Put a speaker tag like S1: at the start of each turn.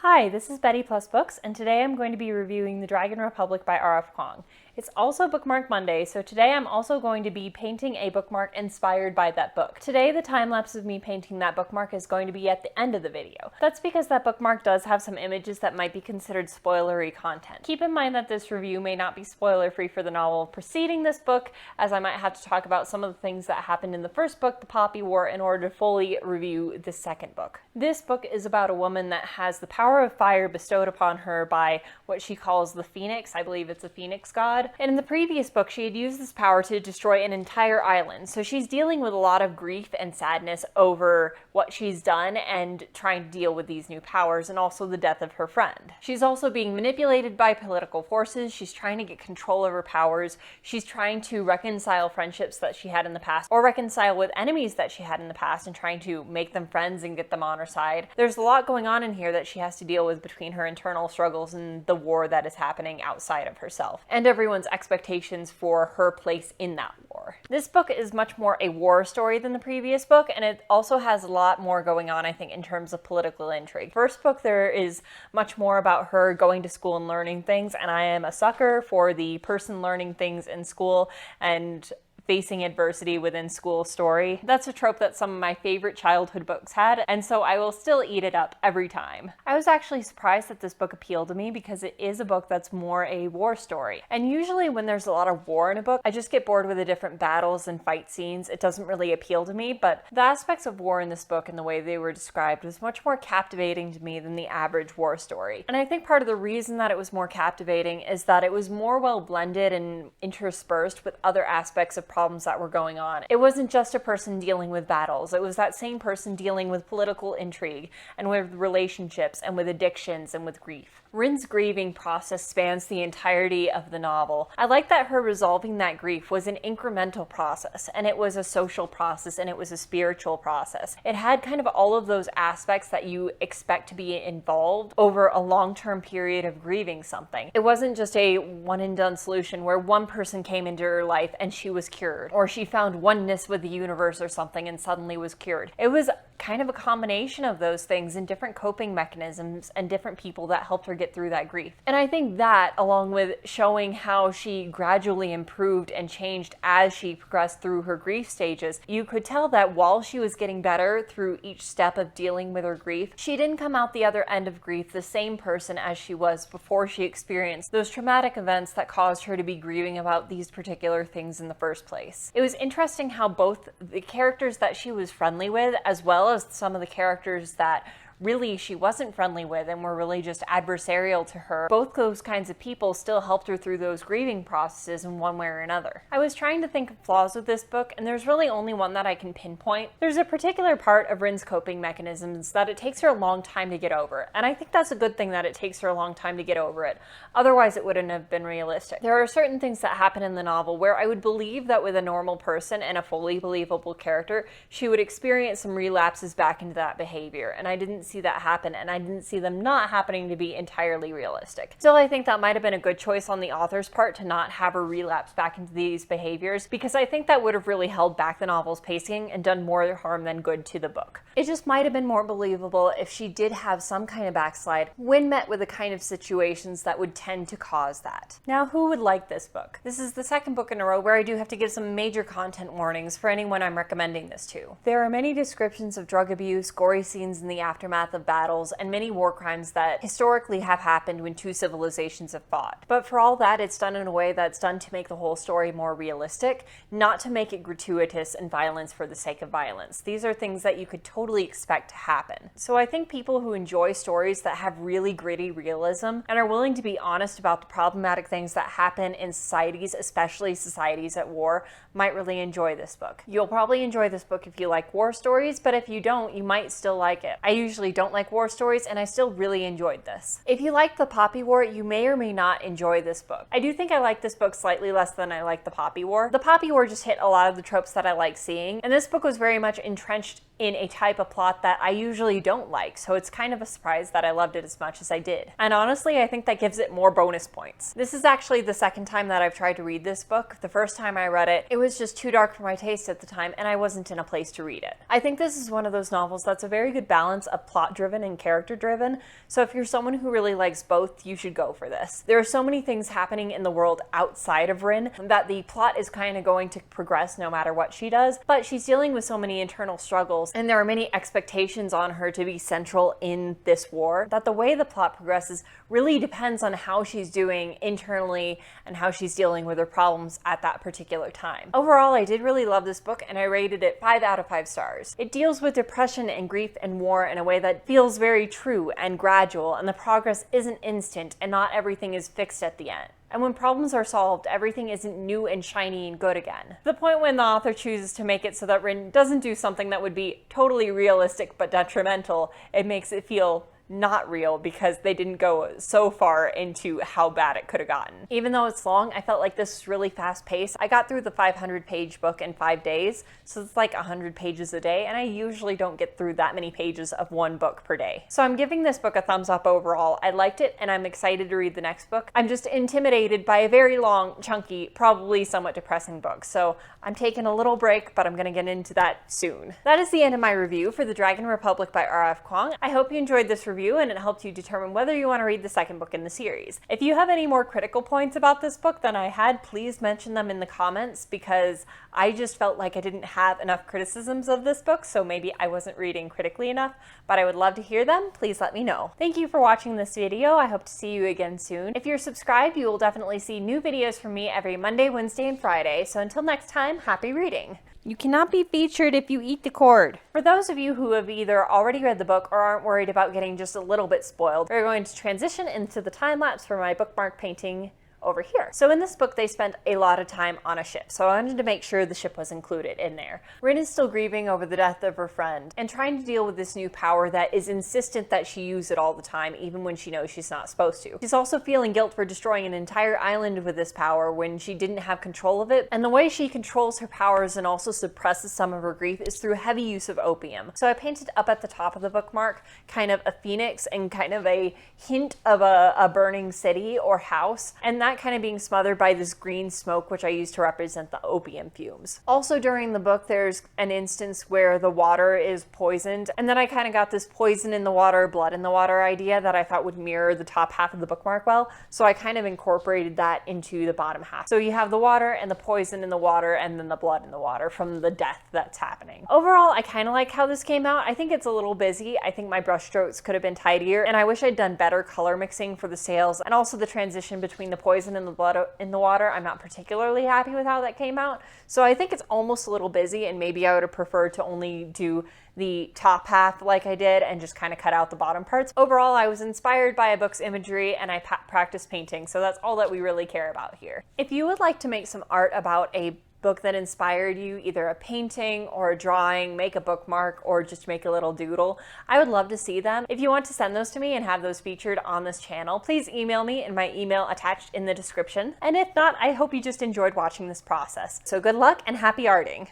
S1: Hi, this is Betty Plus Books, and today I'm going to be reviewing The Dragon Republic by R.F. Kuang. It's also Bookmark Mondays, so today I'm also going to be painting a bookmark inspired by that book. Today, the time-lapse of me painting that bookmark is going to be at the end of the video. That's because that bookmark does have some images that might be considered spoilery content. Keep in mind that this review may not be spoiler-free for the novel preceding this book, as I might have to talk about some of the things that happened in the first book, The Poppy War, in order to fully review the second book. This book is about a woman that has the power of fire bestowed upon her by what she calls the Phoenix. I believe it's a Phoenix god. And in the previous book, she had used this power to destroy an entire island. So she's dealing with a lot of grief and sadness over what she's done and trying to deal with these new powers and also the death of her friend. She's also being manipulated by political forces. She's trying to get control of her powers. She's trying to reconcile friendships that she had in the past or reconcile with enemies that she had in the past and trying to make them friends and get them on her side. There's a lot going on in here that she has to deal with between her internal struggles and the war that is happening outside of herself and everyone's expectations for her place in that war. This book is much more a war story than the previous book, and it also has a lot more going on, I think, in terms of political intrigue. First book, there is much more about her going to school and learning things, and I am a sucker for the person learning things in school and facing adversity within school story. That's a trope that some of my favorite childhood books had, and so I will still eat it up every time. I was actually surprised that this book appealed to me because it is a book that's more a war story. And usually when there's a lot of war in a book, I just get bored with the different battles and fight scenes. It doesn't really appeal to me, but the aspects of war in this book and the way they were described was much more captivating to me than the average war story. And I think part of the reason that it was more captivating is that it was more well blended and interspersed with other aspects of problems that were going on. It wasn't just a person dealing with battles. It was that same person dealing with political intrigue and with relationships and with addictions and with grief. Rin's grieving process spans the entirety of the novel. I like that her resolving that grief was an incremental process, and it was a social process, and it was a spiritual process. It had kind of all of those aspects that you expect to be involved over a long-term period of grieving something. It wasn't just a one-and-done solution where one person came into her life and she was cured, or she found oneness with the universe or something and suddenly was cured. It was kind of a combination of those things and different coping mechanisms and different people that helped her get through that grief. And I think that, along with showing how she gradually improved and changed as she progressed through her grief stages, you could tell that while she was getting better through each step of dealing with her grief, she didn't come out the other end of grief the same person as she was before she experienced those traumatic events that caused her to be grieving about these particular things in the first place. It was interesting how both the characters that she was friendly with, as well as some of the characters that really she wasn't friendly with and were really just adversarial to her, both those kinds of people still helped her through those grieving processes in one way or another. I was trying to think of flaws with this book, and there's really only one that I can pinpoint. There's a particular part of Rin's coping mechanisms that it takes her a long time to get over, and I think that's a good thing that it takes her a long time to get over it. Otherwise, it wouldn't have been realistic. There are certain things that happen in the novel where I would believe that with a normal person and a fully believable character, she would experience some relapses back into that behavior, and I didn't see that happen, and I didn't see them not happening to be entirely realistic. Still, I think that might have been a good choice on the author's part to not have her relapse back into these behaviors, because I think that would have really held back the novel's pacing and done more harm than good to the book. It just might have been more believable if she did have some kind of backslide when met with the kind of situations that would tend to cause that. Now, who would like this book? This is the second book in a row where I do have to give some major content warnings for anyone I'm recommending this to. There are many descriptions of drug abuse, gory scenes in the aftermath of battles, and many war crimes that historically have happened when two civilizations have fought. But for all that, it's done in a way that's done to make the whole story more realistic, not to make it gratuitous and violence for the sake of violence. These are things that you could totally expect to happen. So I think people who enjoy stories that have really gritty realism and are willing to be honest about the problematic things that happen in societies, especially societies at war, might really enjoy this book. You'll probably enjoy this book if you like war stories, but if you don't, you might still like it. I usually don't like war stories, and I still really enjoyed this. If you like The Poppy War, you may or may not enjoy this book. I do think I like this book slightly less than I like The Poppy War. The Poppy War just hit a lot of the tropes that I like seeing, and this book was very much entrenched in a type of plot that I usually don't like, so it's kind of a surprise that I loved it as much as I did. And honestly, I think that gives it more bonus points. This is actually the second time that I've tried to read this book. The first time I read it, it was just too dark for my taste at the time, and I wasn't in a place to read it. I think this is one of those novels that's a very good balance of plot-driven and character-driven, so if you're someone who really likes both, you should go for this. There are so many things happening in the world outside of Rin that the plot is kind of going to progress no matter what she does, but she's dealing with so many internal struggles, and there are many expectations on her to be central in this war, that the way the plot progresses really depends on how she's doing internally and how she's dealing with her problems at that particular time. Overall, I did really love this book, and I rated it 5 out of 5 stars. It deals with depression and grief and war in a way that feels very true and gradual, and the progress isn't instant, and not everything is fixed at the end. And when problems are solved, everything isn't new and shiny and good again. The point when the author chooses to make it so that Rin doesn't do something that would be totally realistic but detrimental, it makes it feel not real because they didn't go so far into how bad it could have gotten. Even though it's long, I felt like this was really fast paced. I got through the 500-page book in 5 days, so it's like 100 pages a day, and I usually don't get through that many pages of one book per day. So I'm giving this book a thumbs up overall. I liked it, and I'm excited to read the next book. I'm just intimidated by a very long, chunky, probably somewhat depressing book, so I'm taking a little break, but I'm gonna get into that soon. That is the end of my review for The Dragon Republic by R.F. Kuang. I hope you enjoyed this review and it helped you determine whether you want to read the second book in the series. If you have any more critical points about this book than I had, please mention them in the comments, because I just felt like I didn't have enough criticisms of this book, so maybe I wasn't reading critically enough, but I would love to hear them. Please let me know. Thank you for watching this video. I hope to see you again soon. If you're subscribed, you will definitely see new videos from me every Monday, Wednesday, and Friday, so until next time, happy reading! You cannot be featured if you eat the cord. For those of you who have either already read the book or aren't worried about getting just a little bit spoiled, we're going to transition into the time lapse for my bookmark painting over here. So in this book, they spent a lot of time on a ship, so I wanted to make sure the ship was included in there. Rin is still grieving over the death of her friend and trying to deal with this new power that is insistent that she use it all the time, even when she knows she's not supposed to. She's also feeling guilt for destroying an entire island with this power when she didn't have control of it, and the way she controls her powers and also suppresses some of her grief is through heavy use of opium. So I painted up at the top of the bookmark kind of a phoenix and kind of a hint of a burning city or house, and that kind of being smothered by this green smoke, which I used to represent the opium fumes. Also during the book, there's an instance where the water is poisoned, and then I kind of got this poison in the water, blood in the water idea that I thought would mirror the top half of the bookmark well, so I kind of incorporated that into the bottom half. So you have the water and the poison in the water and then the blood in the water from the death that's happening. Overall, I kind of like how this came out. I think it's a little busy. I think my brush strokes could have been tidier, and I wish I'd done better color mixing for the sails and also the transition between the poison and the blood in the water. I'm not particularly happy with how that came out, so I think it's almost a little busy, and maybe I would have preferred to only do the top half like I did and just kind of cut out the bottom parts. Overall, I was inspired by a book's imagery, and I practiced painting, so that's all that we really care about here. If you would like to make some art about a book that inspired you, either a painting or a drawing, make a bookmark, or just make a little doodle, I would love to see them. If you want to send those to me and have those featured on this channel, please email me in my email attached in the description. And if not, I hope you just enjoyed watching this process. So good luck and happy arting!